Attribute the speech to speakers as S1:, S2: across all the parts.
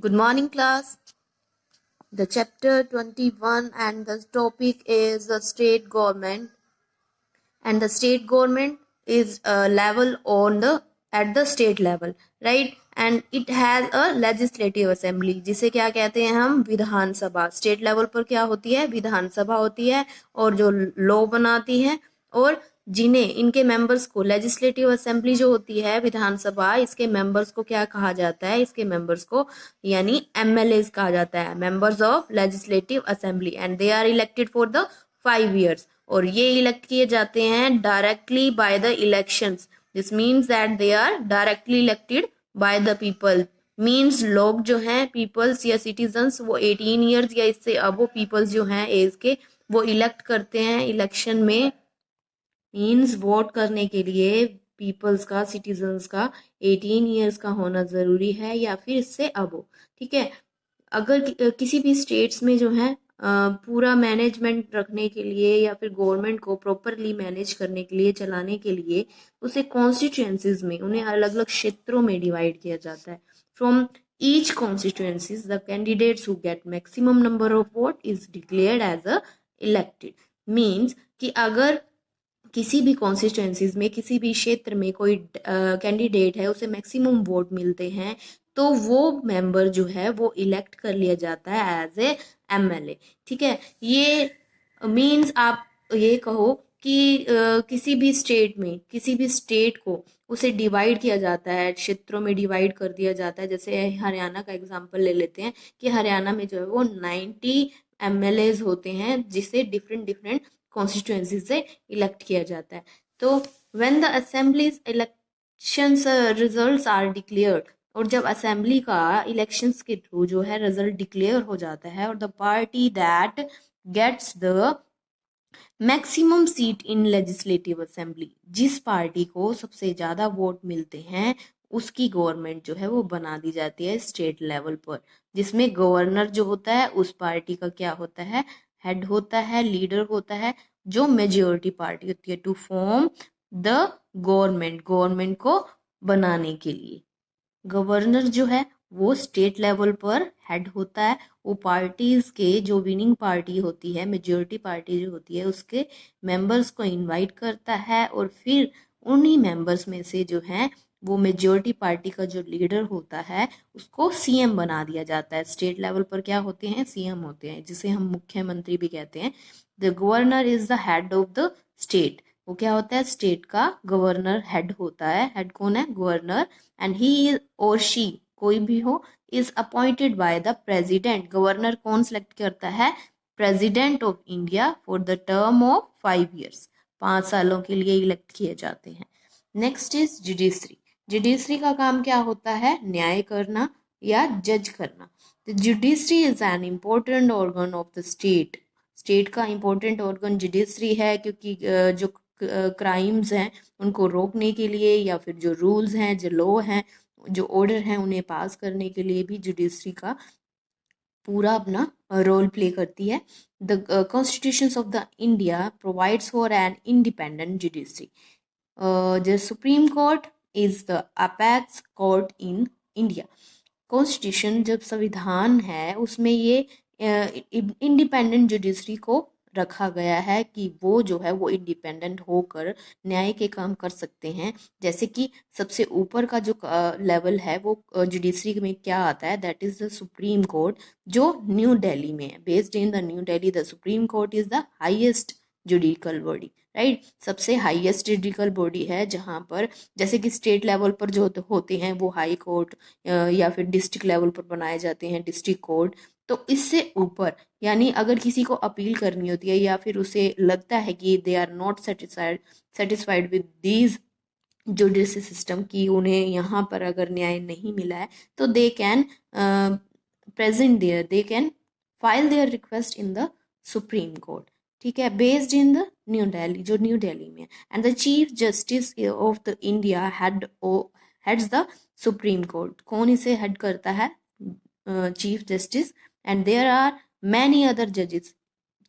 S1: Good morning, class. The chapter 21 and the topic is the state government. And the state government is a level on the at the state level, right? And it has a legislative assembly, जिसे क्या कहते हैं हम, विधानसभा. State level पर क्या होती है, विधानसभा होती है, और जो लॉ बनाती है, और जिन्हें इनके मेंबर्स को, लेजिस्लेटिव असेंबली जो होती है विधानसभा, इसके मेंबर्स को क्या कहा जाता है, इसके मेंबर्स को यानी एमएलए कहा जाता है, members of legislative assembly. And they are elected for the 5 years. और ये इलेक्ट किए जाते हैं directly by the elections. This means that they are directly elected by the people. Means लोग जो हैं, पीपल्स या सिटीजन्स, वो 18 years या इससे अब पीपल्स जो हैं एज के, वो इलेक्ट करते हैं इलेक्शन में. मीन्स वोट करने के लिए पीपल्स का, सिटीजन्स का 18 years का होना जरूरी है या फिर इससे अब. ठीक है. अगर किसी भी स्टेट्स में जो है पूरा मैनेजमेंट रखने के लिए या फिर गवर्नमेंट को प्रॉपरली मैनेज करने के लिए, चलाने के लिए, उसे कॉन्स्टिट्यूएंसीज में, उन्हें अलग अलग क्षेत्रों में डिवाइड किया जाता है. From each constituencies the candidates who get maximum number of vote is declared as a elected. Means कि अगर किसी भी कॉन्स्टिट्यूएंसीज में, किसी भी क्षेत्र में कोई कैंडिडेट है, उसे मैक्सिमम वोट मिलते हैं, तो वो मेंबर जो है वो इलेक्ट कर लिया जाता है एज ए एमएलए. ठीक है. ये मीन्स आप ये कहो कि किसी भी स्टेट में, किसी भी स्टेट को उसे डिवाइड किया जाता है, क्षेत्रों में डिवाइड कर दिया जाता है. जैसे हरियाणा का एग्जांपल ले लेते हैं कि हरियाणा में जो है वो 90 एमएलए होते हैं, जिसे डिफरेंट डिफरेंट कॉन्स्टिट्यूएंसी से इलेक्ट किया जाता है. तो when the assemblies elections results are declared, और जब असेंबली का इलेक्शंस के थ्रू जो है रिजल्ट डिक्लेयर हो जाता है, और the party that gets the maximum seat in legislative assembly, जिस पार्टी को सबसे ज्यादा वोट मिलते हैं, उसकी गवर्नमेंट जो है वो बना दी जाती है स्टेट लेवल पर, जिसमें गवर्नर जो होता है उस पार्टी का क्या होता है, हेड होता है, लीडर होता है, जो मेजोरिटी पार्टी होती है, टू फॉर्म द गवर्नमेंट को बनाने के लिए. गवर्नर जो है वो स्टेट लेवल पर हेड होता है. वो पार्टीज के, जो विनिंग पार्टी होती है, मेजोरिटी पार्टी जो होती है, उसके मेंबर्स को इनवाइट करता है, और फिर उन्हीं मेंबर्स में से जो है वो मेजोरिटी पार्टी का जो लीडर होता है उसको सीएम बना दिया जाता है. स्टेट लेवल पर क्या होते हैं, सीएम होते हैं, जिसे हम मुख्यमंत्री भी कहते हैं. The governor is the head of the state. वो क्या होता है, स्टेट का गवर्नर हेड होता है. हेड कौन है, गवर्नर. एंड ही और शी, कोई भी हो, is appointed by the president. Governor कौन सेलेक्ट करता है, president of India, for the term of 5 years. 5 सालों के लिए इलेक्ट किए जाते हैं. Next is judiciary. जुडिशरी का काम क्या होता है, न्याय करना या जज करना. The judiciary is an important organ of the state. State का इम्पोर्टेंट ऑर्गन जुडिशरी है, क्योंकि जो क्राइम्स हैं उनको रोकने के लिए, या फिर जो रूल्स हैं, जो लॉ हैं, जो ऑर्डर हैं, उन्हें पास करने के लिए भी जुडिशरी का पूरा अपना रोल प्ले करती है. The constitution of the India provides for an independent judiciary. The Supreme court is the apex court in India. Constitution, जब संविधान है, उसमें ये इंडिपेंडेंट जुडिशरी को रखा गया है कि वो जो है वो इंडिपेंडेंट होकर न्याय के काम कर सकते हैं. जैसे कि सबसे ऊपर का जो लेवल है वो जुडिशरी में क्या आता है, that is the Supreme court, जो न्यू दिल्ली में है. Based in the New Delhi, the Supreme court is the highest judicial body, right. सबसे हाईएस्ट जुडिकल बॉडी है, जहाँ पर जैसे कि स्टेट लेवल पर जो होते हैं वो हाई कोर्ट, या फिर डिस्ट्रिक्ट लेवल पर बनाए जाते हैं डिस्ट्रिक्ट कोर्ट. तो इससे ऊपर, यानी अगर किसी को अपील करनी होती है, या फिर उसे लगता है कि they are not satisfied with these judiciary system, की उन्हें यहाँ पर अगर न्याय नहीं मिला है, तो they can present there, they can file their request in the Supreme Court. ठीक है. Based in the New Delhi, जो न्यू दिल्ली में. And the chief justice of the India heads the Supreme Court. कौन इसे हेड करता है, Chief Justice. And there are many other जजेस.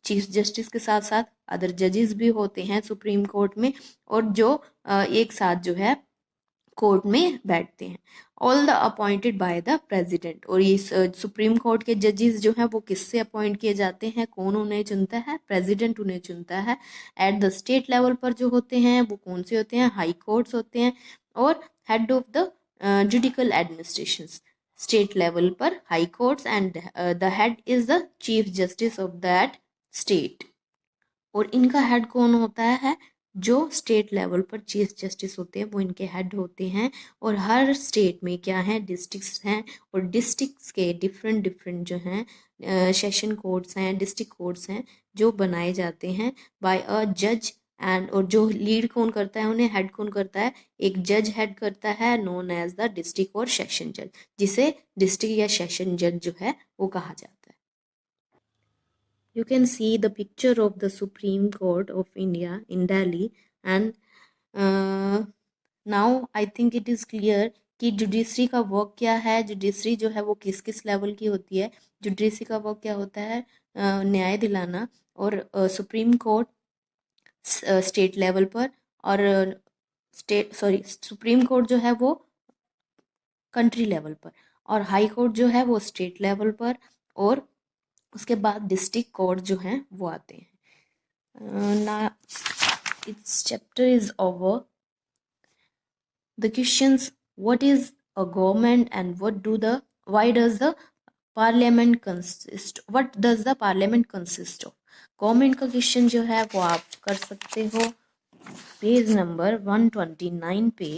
S1: Chief Justice के साथ साथ अदर जजेस भी होते हैं सुप्रीम कोर्ट में, और जो एक साथ जो है कोर्ट में बैठते हैं. All the appointed by the president. और ये सुप्रीम कोर्ट के जजेस जो हैं वो किससे अपॉइंट किए जाते हैं, कौन उन्हें चुनता है, प्रेसिडेंट उन्हें चुनता है। एट द स्टेट लेवल पर जो होते हैं वो कौन से होते हैं, हाई कोर्ट्स होते हैं। और head of the judicial administration, state level पर high courts and the head is the chief justice of that state. और इनका हेड कौन होता है, जो स्टेट लेवल पर चीफ जस्टिस होते हैं वो इनके हेड होते हैं। और हर स्टेट में क्या है, डिस्ट्रिक्ट्स हैं, और डिस्ट्रिक्ट्स के डिफरेंट डिफरेंट जो हैं सेशन कोर्ट्स हैं, डिस्ट्रिक्ट कोर्ट्स हैं जो बनाए जाते हैं बाय अ जज। एंड और जो लीड कौन करता है, उन्हें हेड कौन करता है, एक जज हेड करता है, नोन एज द डिस्ट्रिक्ट और सेशन जज, जिसे डिस्ट्रिक्ट या सेशन जज जो है वो कहा जाता है। You can see the picture of the Supreme Court of India in Delhi, and now I think it is clear कि जुडिशरी का वर्क क्या है। जुडिशरी जो है वो किस किस लेवल की होती है। जुडिशरी का वर्क क्या होता है, न्याय दिलाना। और सुप्रीम कोर्ट स्टेट लेवल पर, और सुप्रीम कोर्ट जो है वो कंट्री लेवल पर, और हाई कोर्ट जो है वो स्टेट लेवल पर, और उसके बाद डिस्ट्रिक्ट कोर्ट जो हैं वो आते हैं। Now its chapter is over. The questions: what is a government, and why does the parliament consist? What does the parliament consist of? Government का क्वेश्चन जो है वो आप कर सकते हो पेज नंबर 129 पे,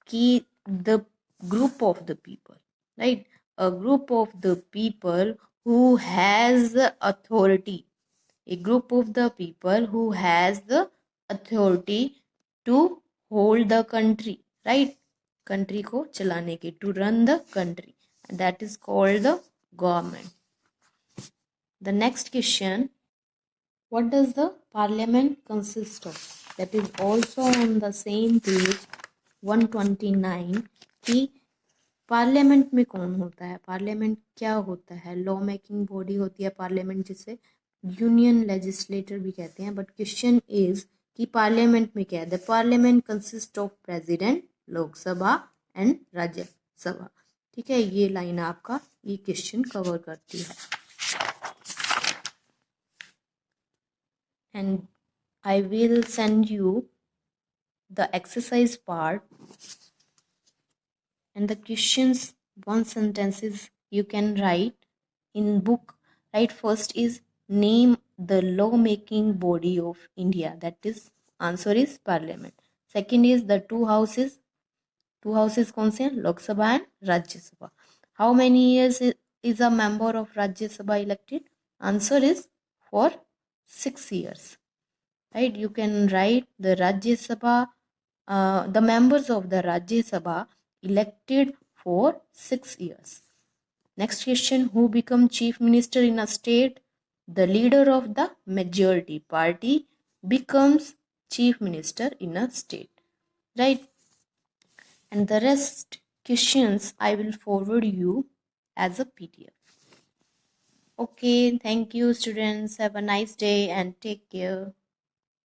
S1: कि the group of the people, right, a group of the people who has authority, a group of the people who has the authority to hold the country, right, country को चलाने के, to run the country, that is called the government. The next question: what does the parliament consist of? That is also on the same page 129, कि parliament में कौन होता है, parliament क्या होता है। लॉ मेकिंग बॉडी होती है पार्लियामेंट, जिसे यूनियन लेजिस्लेटर भी कहते हैं। बट क्वेश्चन इज कि पार्लियामेंट में क्या है। The parliament consist of president, Lok Sabha and Rajya Sabha. ठीक है, ये लाइन आपका ये क्वेश्चन कवर करती है। And I will send you the exercise part and the questions, one sentences you can write in book. Right, first is name the law making body of India, that is answer is parliament. Second is the two houses कौन से हैं, Lok Sabha and Rajya Sabha. How many years is a member of Rajya Sabha elected? Answer is for 6 years. Right, you can write the Rajya Sabha, the members of the Rajya Sabha elected for 6 years. Next question: who become chief minister in a state? The leader of the majority party becomes chief minister in a state, right? And the rest questions I will forward you as a PDF. Okay, thank you students, have a nice day and take care.